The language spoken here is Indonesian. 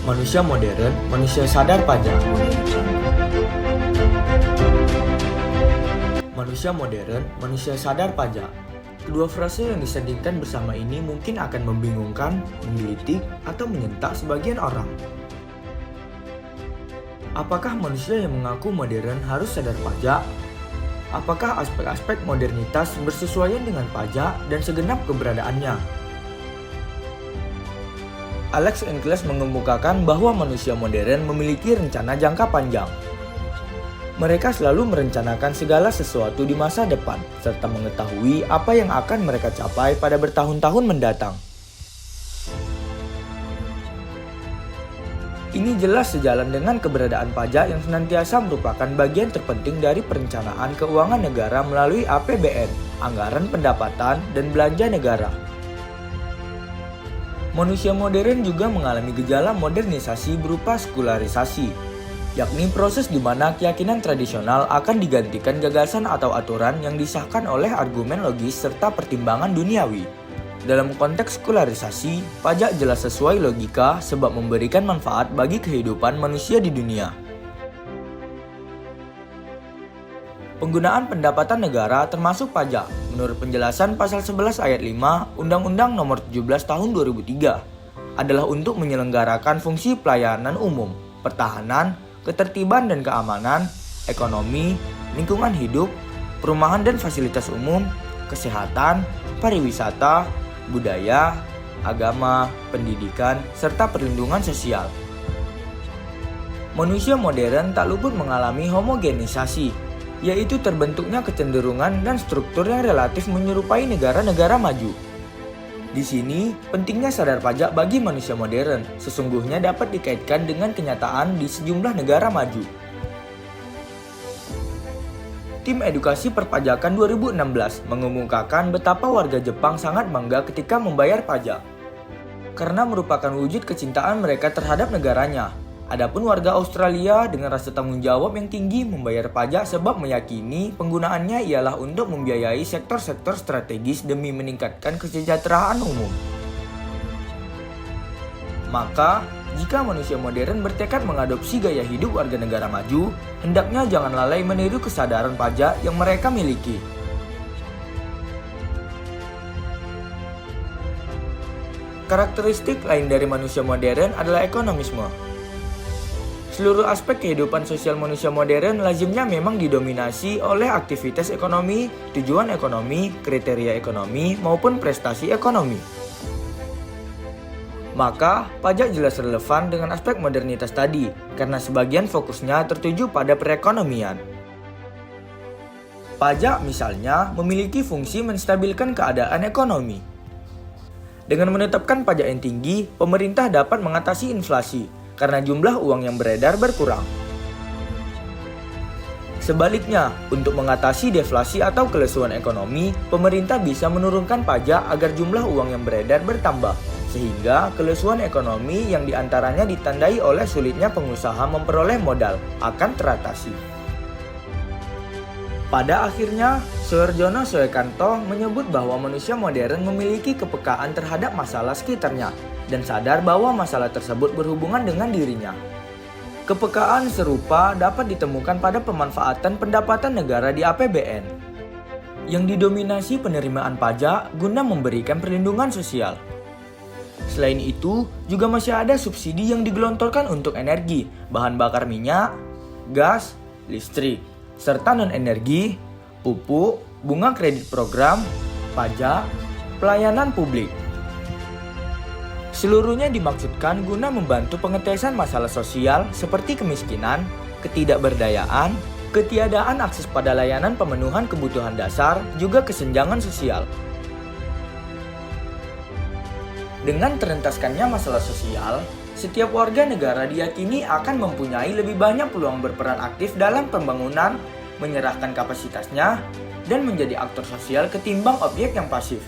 Manusia modern, manusia sadar pajak. Manusia modern, manusia sadar pajak. Kedua frase yang disandingkan bersama ini mungkin akan membingungkan, menggelitik, atau menyentak sebagian orang. Apakah manusia yang mengaku modern harus sadar pajak? Apakah aspek-aspek modernitas bersesuaian dengan pajak dan segenap keberadaannya? Alex Enkeles mengemukakan bahwa manusia modern memiliki rencana jangka panjang. Mereka selalu merencanakan segala sesuatu di masa depan, serta mengetahui apa yang akan mereka capai pada bertahun-tahun mendatang. Ini jelas sejalan dengan keberadaan pajak yang senantiasa merupakan bagian terpenting dari perencanaan keuangan negara melalui APBN, Anggaran Pendapatan dan Belanja Negara. Manusia modern juga mengalami gejala modernisasi berupa sekularisasi, yakni proses di mana keyakinan tradisional akan digantikan gagasan atau aturan yang disahkan oleh argumen logis serta pertimbangan duniawi. Dalam konteks sekularisasi, pajak jelas sesuai logika sebab memberikan manfaat bagi kehidupan manusia di dunia. Penggunaan pendapatan negara termasuk pajak, menurut penjelasan pasal 11 ayat 5 Undang-Undang Nomor 17 Tahun 2003, adalah untuk menyelenggarakan fungsi pelayanan umum, pertahanan, ketertiban dan keamanan, ekonomi, lingkungan hidup, perumahan dan fasilitas umum, kesehatan, pariwisata, budaya, agama, pendidikan, serta perlindungan sosial. Manusia modern tak luput mengalami homogenisasi, yaitu terbentuknya kecenderungan dan struktur yang relatif menyerupai negara-negara maju. Di sini, pentingnya sadar pajak bagi manusia modern sesungguhnya dapat dikaitkan dengan kenyataan di sejumlah negara maju. Tim Edukasi Perpajakan 2016 mengemukakan betapa warga Jepang sangat bangga ketika membayar pajak, karena merupakan wujud kecintaan mereka terhadap negaranya. Adapun warga Australia dengan rasa tanggung jawab yang tinggi membayar pajak sebab meyakini penggunaannya ialah untuk membiayai sektor-sektor strategis demi meningkatkan kesejahteraan umum. Maka, jika manusia modern bertekad mengadopsi gaya hidup warga negara maju, hendaknya jangan lalai meniru kesadaran pajak yang mereka miliki. Karakteristik lain dari manusia modern adalah ekonomisme. Seluruh aspek kehidupan sosial manusia modern lazimnya memang didominasi oleh aktivitas ekonomi, tujuan ekonomi, kriteria ekonomi, maupun prestasi ekonomi. Maka, pajak jelas relevan dengan aspek modernitas tadi, karena sebagian fokusnya tertuju pada perekonomian. Pajak misalnya memiliki fungsi menstabilkan keadaan ekonomi. Dengan menetapkan pajak yang tinggi, pemerintah dapat mengatasi inflasi, karena jumlah uang yang beredar berkurang. Sebaliknya, untuk mengatasi deflasi atau kelesuan ekonomi, pemerintah bisa menurunkan pajak agar jumlah uang yang beredar bertambah, sehingga kelesuan ekonomi yang diantaranya ditandai oleh sulitnya pengusaha memperoleh modal akan teratasi. Pada akhirnya, Soeharjono Soekanto menyebut bahwa manusia modern memiliki kepekaan terhadap masalah sekitarnya dan sadar bahwa masalah tersebut berhubungan dengan dirinya. Kepekaan serupa dapat ditemukan pada pemanfaatan pendapatan negara di APBN, yang didominasi penerimaan pajak guna memberikan perlindungan sosial. Selain itu, juga masih ada subsidi yang digelontorkan untuk energi, bahan bakar minyak, gas, listrik, serta non-energi, pupuk, bunga kredit program, pajak, pelayanan publik. Seluruhnya dimaksudkan guna membantu pengetesan masalah sosial seperti kemiskinan, ketidakberdayaan, ketiadaan akses pada layanan pemenuhan kebutuhan dasar, juga kesenjangan sosial. Dengan terentaskannya masalah sosial, setiap warga negara diyakini akan mempunyai lebih banyak peluang berperan aktif dalam pembangunan, menyerahkan kapasitasnya, dan menjadi aktor sosial ketimbang objek yang pasif.